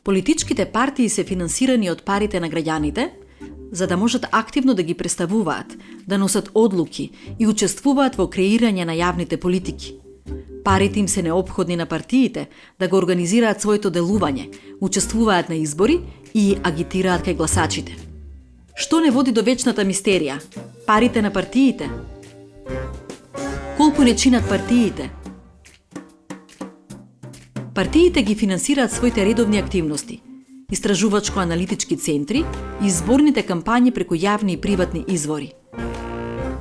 Политичките партии се финансирани од парите на граѓаните, за да можат активно да ги представуваат, да носат одлуки и учествуваат во креирање на јавните политики. Парите им се неопходни на партиите да го организираат своето делување, учествуваат на избори и агитираат кај гласачите. Што не води до вечната мистерија? Парите на партиите? Колку не чинат партиите? Партиите ги финансираат своите редовни активности, истражувачко-аналитички центри и зборните кампањи преку јавни и приватни извори.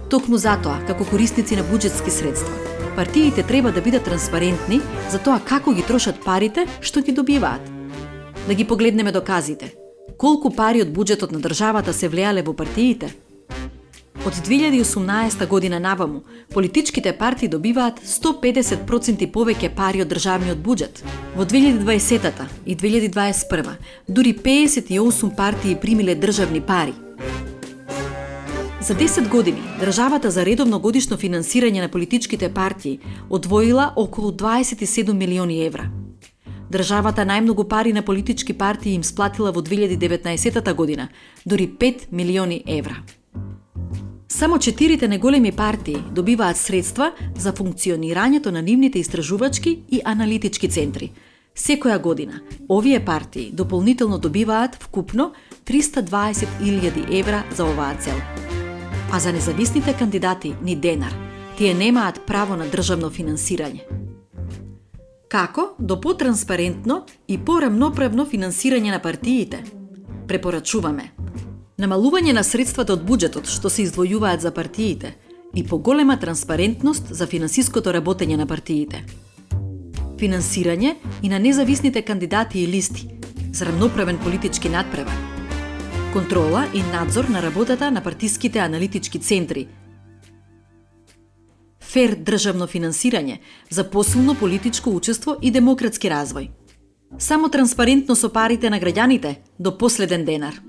Токму затоа, како корисници на буџетски средства, партиите треба да бидат транспарентни за тоа како ги трошат парите што ги добиваат. Да ги погледнеме доказите. Колку пари од буџетот на државата се влеале во партиите? Од 2018 година наваму, политичките партии добиваат 150% повеќе пари од државниот буџет. Во 2020 и 2021 дури 58 партии примиле државни пари. За 10 години, државата за редовно годишно финансирање на политичките партии одвоила околу 27 милиони евра. Државата најмногу пари на политички партии им сплатила во 2019 година, дури 5 милиони евра. Само 4 неголеми партии добиваат средства за функционирањето на нивните истражувачки и аналитички центри. Секоја година, овие партии дополнително добиваат вкупно 320.000 евра за оваа цел. А за независните кандидати ни денар, тие немаат право на државно финансирање. Како до потранспарентно и порамноправно финансирање на партиите? Препорачуваме намалување на средствата од буџетот што се издвојуваат за партиите и поголема транспарентност за финансиското работење на партиите. Финансирање и на независните кандидати и листи за рамноправен политички надпревар. Контрола и надзор на работата на партиските аналитички центри. Фер државно финансирање за посилно политичко учество и демократски развој. Само транспарентно со парите на граѓаните до последен денар.